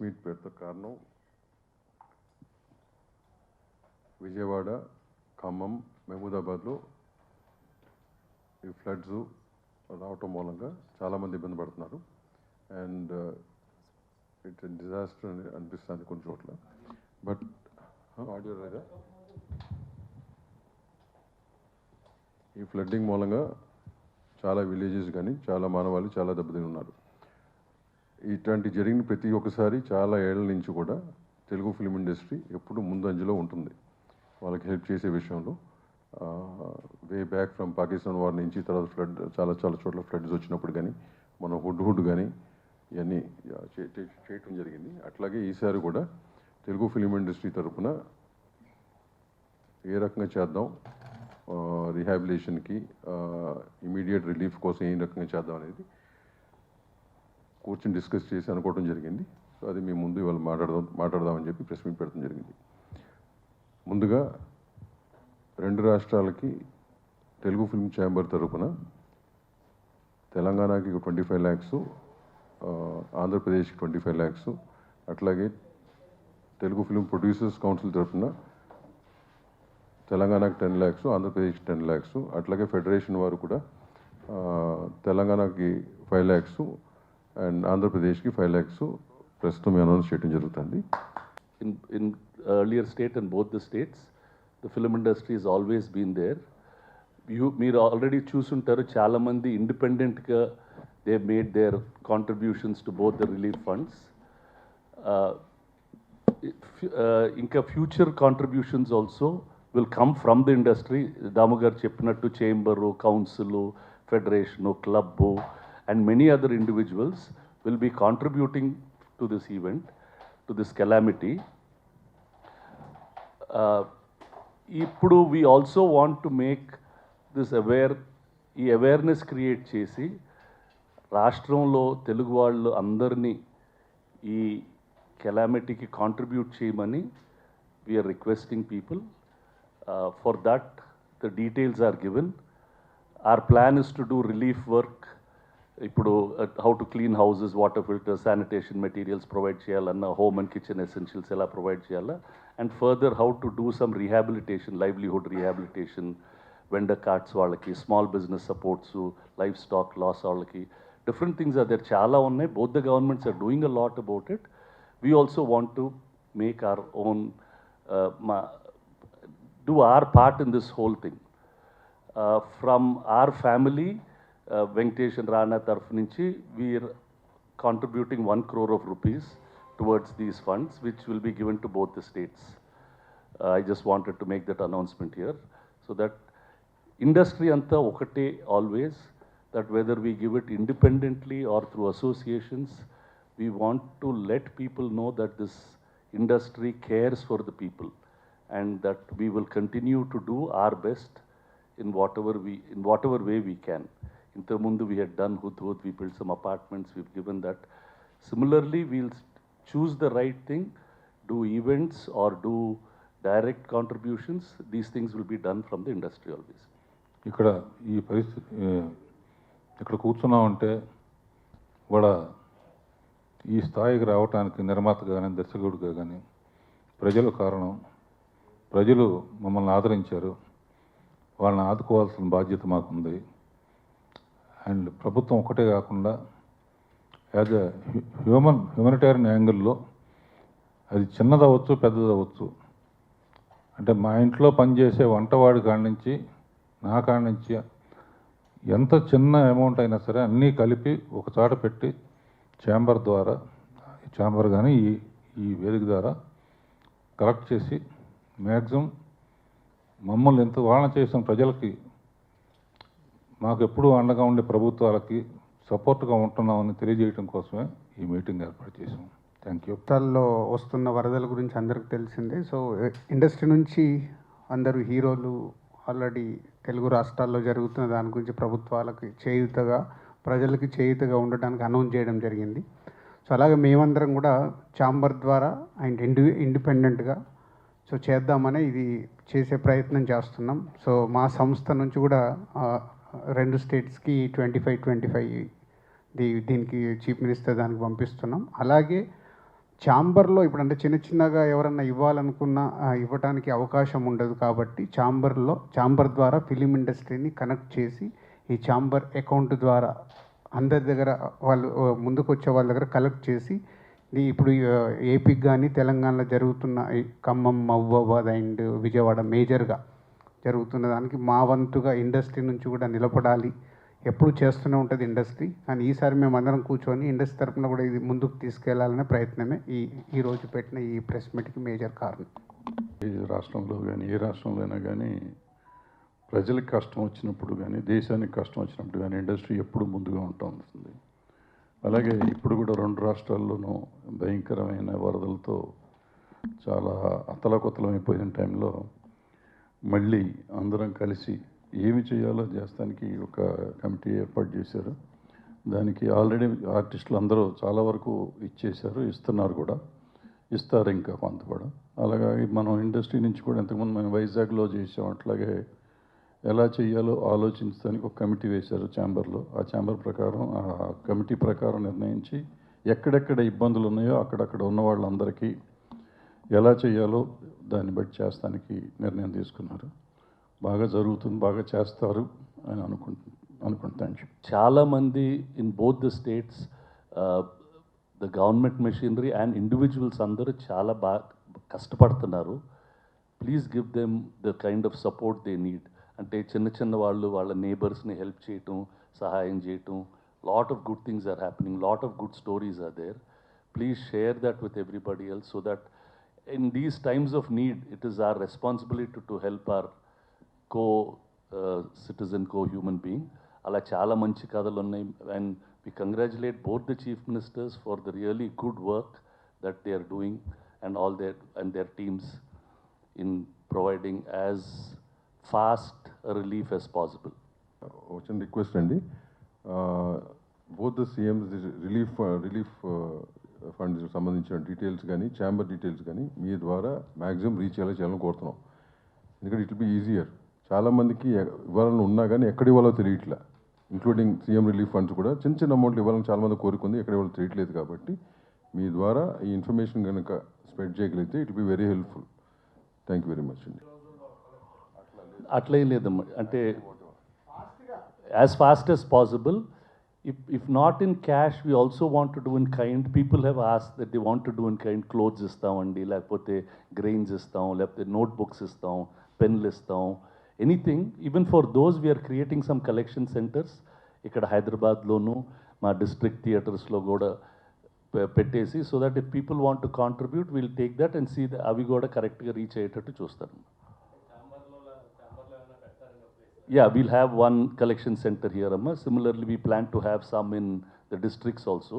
Meet పెడతా కారణం విజయవాడ, ఖమ్మం, మహబూబాబాద్లో ఈ ఫ్లడ్స్ రావటం మూలంగా చాలామంది ఇబ్బంది పడుతున్నారు. అండ్ ఇట్స్ డిజాస్టర్ అని అనిపిస్తుంది కొన్ని చోట్ల. బట్ ఆడియో లేదా, ఈ ఫ్లడ్డింగ్ మూలంగా చాలా విలేజెస్ కానీ చాలా మానవాళి చాలా దెబ్బతిని ఉన్నారు. ఇట్లాంటి జరిగిన ప్రతి ఒక్కసారి చాలా ఏళ్ల నుంచి కూడా తెలుగు ఫిల్మ్ ఇండస్ట్రీ ఎప్పుడు ముందంజలో ఉంటుంది వాళ్ళకి హెల్ప్ చేసే విషయంలో. Way back from Pakistan war నుంచి తర్వాత ఫ్లడ్ చాలా చోట్ల ఫ్లడ్స్ వచ్చినప్పుడు కానీ మన హుడ్ కానీ ఇవన్నీ చేయటం జరిగింది. అట్లాగే ఈసారి కూడా తెలుగు ఫిల్మ్ ఇండస్ట్రీ తరఫున ఏ రకంగా చేద్దాం, రీహాబిలిటేషన్కి ఇమీడియట్ రిలీఫ్ కోసం ఏ రకంగా చేద్దాం అనేది కూర్చొని డిస్కస్ చేసి అనుకోవడం జరిగింది. సో అది మీ ముందు ఇవాళ మాట్లాడదామని చెప్పి ప్రెస్ మీట్ పెట్టడం జరిగింది. ముందుగా రెండు రాష్ట్రాలకి తెలుగు ఫిల్మ్ ఛాంబర్ తరఫున తెలంగాణకి 25 lakhs, ఆంధ్రప్రదేశ్కి 25 lakhs, అట్లాగే తెలుగు ఫిల్మ్ ప్రొడ్యూసర్స్ కౌన్సిల్ తరఫున తెలంగాణకి 10 lakhs, ఆంధ్రప్రదేశ్కి 10 lakhs, అట్లాగే ఫెడరేషన్ వారు కూడా తెలంగాణకి 5 lakhs అండ్ ఆంధ్రప్రదేశ్కి 5 lakhs ప్రస్తుతం అనౌన్స్ చేయడం జరుగుతుంది. In earlier state and both the states, the film industry has always been there. మీరు ఆల్రెడీ చూసుంటారు, చాలామంది ఇండిపెండెంట్గా they made their contributions to both the relief funds. ఇంకా future contributions also will come from the industry. Damu గారు చెప్పినట్టు chamber, council, federation, club and many other individuals will be contributing to this event, to this calamity. Ippudu we also want to make this awareness create chesi రాష్ట్రంలో తెలుగు వాళ్ళు అందరినీ ఈ కెలామిటీకి contribute చేయమని we are requesting people. For that the details are given. Our plan is to do relief work. ఇప్పుడు how to clean houses, water filter, sanitation materials provide చేయాలన్న, home and kitchen essentials ఎలా provide చేయాలా, and further how to do some rehabilitation, livelihood rehabilitation, vendor cards వాళ్ళకి, small business supports, life stock loss వాళ్ళకి, different things are there, చాలా ఉన్నాయి. Both the governments are doing a lot about it. We also want to make our own, do our part in this whole thing. From our family, Venkatesh and Rana taraf nunchi, we are contributing 1 crore of rupees towards these funds, which will be given to both the states. I just wanted to make that announcement here, so that industry anta okate always, that whether we give it independently or through associations, we want to let people know that this industry cares for the people, and that we will continue to do our best in whatever way we can. Intamundu we had done Hudhud, we built some apartments, we've given that. Similarly, we'll choose the right thing, do events or do direct contributions. These things will be done from the industry always. ఇక్కడ ఈ పరిస్థితి ఇక్కడ కూర్చున్నామంటే కూడా ఈ స్థాయికి రావడానికి నిర్మాతగా కానీ దర్శకుడిగా కానీ ప్రజలు కారణం. ప్రజలు మమ్మల్ని ఆదరించారు, వాళ్ళని ఆదుకోవాల్సిన బాధ్యత మాకుంది. అండ్ ప్రభుత్వం ఒకటే కాకుండా యాజ్ ఎ హ్యూమనిటేరియన్ యాంగిల్లో అది చిన్నదవచ్చు పెద్దదవచ్చు. అంటే మా ఇంట్లో పనిచేసే వంటవాడి కాడి నుంచి నా కాడి నుంచి ఎంత చిన్న అమౌంట్ అయినా సరే అన్నీ కలిపి ఒక చోట పెట్టి ఛాంబర్ కానీ ఈ వేదిక ద్వారా కలెక్ట్ చేసి మ్యాక్సిమం మమ్మల్ని ఎంత వాదన చేసిన ప్రజలకి, మాకు ఎప్పుడూ అండగా ఉండే ప్రభుత్వాలకి సపోర్ట్గా ఉంటున్నామని తెలియజేయడం కోసమే ఈ మీటింగ్ ఏర్పాటు చేసాం. Thank you. రాష్ట్రాల్లో వస్తున్న వరదల గురించి అందరికీ తెలిసిందే. సో ఇండస్ట్రీ నుంచి అందరూ హీరోలు ఆల్రెడీ తెలుగు రాష్ట్రాల్లో జరుగుతున్న దాని గురించి ప్రభుత్వాలకి చేయూతగా, ప్రజలకి చేయూతగా ఉండడానికి అనౌన్స్ చేయడం జరిగింది. సో అలాగే మేమందరం కూడా ఛాంబర్ ద్వారా అండ్ ఇండిపెండెంట్గా సో చేద్దామని ఇది చేసే ప్రయత్నం చేస్తున్నాం. సో మా సంస్థ నుంచి కూడా 2 స్టేట్స్కి 25 దీనికి చీఫ్ మినిస్టర్ దానికి పంపిస్తున్నాం. అలాగే ఛాంబర్లో ఇప్పుడు అంటే చిన్న చిన్నగా ఎవరన్నా ఇవ్వాలనుకున్నా ఇవ్వడానికి అవకాశం ఉండదు కాబట్టి ఛాంబర్ ద్వారా ఫిలిం ఇండస్ట్రీని కనెక్ట్ చేసి ఈ ఛాంబర్ అకౌంట్ ద్వారా అందరి దగ్గర వాళ్ళు ముందుకు వచ్చే వాళ్ళ దగ్గర కలెక్ట్ చేసి ఇప్పుడు ఏపీకి కానీ తెలంగాణలో జరుగుతున్న ఈ ఖమ్మం, మహబూబాబాద్ అండ్ విజయవాడ మేజర్గా జరుగుతున్న దానికి మా వంతుగా ఇండస్ట్రీ నుంచి కూడా నిలబడాలి. ఎప్పుడు చేస్తూనే ఉంటుంది ఇండస్ట్రీ, కానీ ఈసారి మేము అందరం కూర్చొని ఇండస్ట్రీ తరఫున కూడా ఇది ముందుకు తీసుకెళ్లాలనే ప్రయత్నమే ఈ రోజు పెట్టిన ఈ ప్రెస్ మీట్కి మేజర్ కారణం. ఏ రాష్ట్రంలో కానీ ఏ రాష్ట్రంలో అయినా కానీ ప్రజలకు కష్టం వచ్చినప్పుడు కానీ దేశానికి కష్టం వచ్చినప్పుడు కానీ ఇండస్ట్రీ ఎప్పుడు ముందుగా ఉంటుంది. అలాగే ఇప్పుడు కూడా 2 రాష్ట్రాల్లోనూ భయంకరమైన వరదలతో చాలా అతలాకుతలమైపోయిన టైంలో మళ్ళీ అందరం కలిసి ఏమి చేయాలో చేస్తానికి ఒక కమిటీ ఏర్పాటు చేశారు. దానికి ఆల్రెడీ ఆర్టిస్టులు అందరూ చాలా వరకు ఇచ్చేశారు, ఇస్తున్నారు కూడా, ఇస్తారు ఇంకా కొంత కూడా. అలాగే మనం ఇండస్ట్రీ నుంచి కూడా ఇంతకుముందు మనం వైజాగ్లో చేసాం, అట్లాగే ఎలా చేయాలో ఆలోచించడానికి ఒక కమిటీ వేశారు ఛాంబర్లో. ఆ ఛాంబర్ ప్రకారం ఆ కమిటీ ప్రకారం నిర్ణయించి ఎక్కడెక్కడ ఇబ్బందులు ఉన్నాయో అక్కడక్కడ ఉన్న వాళ్ళందరికీ ఎలా చేయాలో దాన్ని బట్టి చేస్తానికి నిర్ణయం తీసుకున్నారు. బాగా జరుగుతుంది, బాగా చేస్తారు అని అనుకుంటాను. చాలామంది in both the states the government machinery and individuals అందరూ చాలా బాగా కష్టపడుతున్నారు. Please give them the kind of support they need. అంటే చిన్న వాళ్ళు వాళ్ళ నేబర్స్ని హెల్ప్ చేయటం, సహాయం చేయటం, lot of good things are happening, lot of good stories are there. Please share that with everybody else so that in these times of need, it is our responsibility to help our co-citizen, co-human being. Ala chala manchi kadalu unnai, and we congratulate both the chief ministers for the really good work that they are doing and all their teams in providing as fast a relief as possible. వచ్చిన request అండి, both the CMs relief funds సంబంధించిన details కానీ chamber details కానీ మీ ద్వారా maximum reach అయ్యేలా చేయాలని కోరుతున్నాం. ఎందుకంటే ఇట్ విల్ బి ఈజియర్. చాలామందికి ఇవ్వాలని ఉన్నా కానీ ఎక్కడ ఇవ్వాలో తెలియట్లే, ఇంక్లూడింగ్ సీఎం రిలీఫ్ ఫండ్స్ కూడా చిన్న అమౌంట్లు ఇవ్వాలని చాలామంది కోరుకుంది, ఎక్కడ ఇవ్వాలో తెలియట్లేదు. కాబట్టి మీ ద్వారా ఈ ఇన్ఫర్మేషన్ కనుక స్ప్రెడ్ చేయగలిగితే it will be very helpful. Thank you very much అండి. అట్లేం లేదమ్మా, అంటే as fast as possible. If not in cash, we also want to do in kind. People have asked that they want to do in kind. Clothes istamandi, లేకపోతే grains istam, లేకపోతే notebooks istam, penలు istam, anything. Even for those, we are creating some collection centers. ఇక్కడ హైదరాబాద్లోను మా district థియేటర్స్లో కూడా పెట్టేసి, so that if people want to contribute, we'll take that and see అవి కూడా కరెక్ట్గా రీచ్ అయ్యేటట్టు చూస్తాను. Yeah, we'll have one collection center here, Amma. Similarly, we plan to have some in the districts also.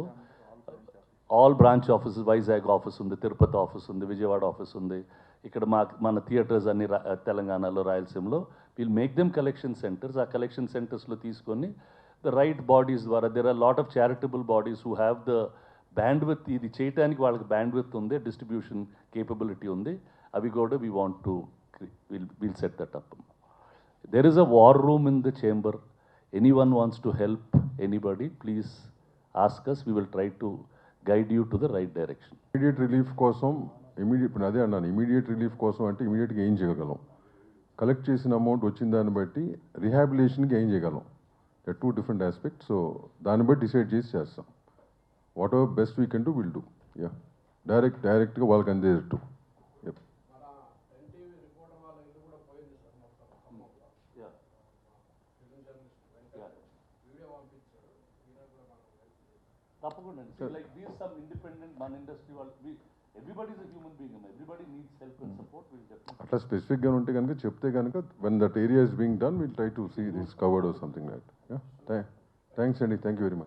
All branch offices, Vizag office undi, Tirupati office undi, Vijayawada office undi. Ikkada mana theaters anni Telanganalo, Rayalaseemalo. We'll make them collection centers. Our collection centers lo teeskoni the right bodies dwara. There are a lot of charitable bodies who have the bandwidth. Idi cheyataniki vaalaki bandwidth undi, distribution capability undi. Avi kuda we want to we'll set that up. There is a war room in the chamber. Anyone wants to help anybody, please ask us. We will try to guide you to the right direction. Immediate relief కోసం ఇప్పుడు అదే అన్నాను, immediate relief కోసం అంటే ఇమీడియట్గా ఏం చేయగలం, collect చేసిన అమౌంట్ వచ్చిన దాన్ని బట్టి రిహాబిలిటేషన్కి ఏం చేయగలం, ద 2 డిఫరెంట్ ఆస్పెక్ట్స్. సో దాన్ని బట్టి డిసైడ్ చేసి చేస్తాం. What ever best we can do will do. Yeah, డైరెక్ట్గా వాళ్ళకి అందేటట్టు. తప్పకుండా. Like these some independent మన ఇండస్ట్రీ వాళ్ళు, everybody is a human being, everybody needs help and support. We'll definitely. అట్లా స్పెసిఫిక్గా ఉంటే కనుక చెప్తే కనుక when that area is being done, we'll try to see this covered or something like that. Yeah, thanks అండి, thank you very much.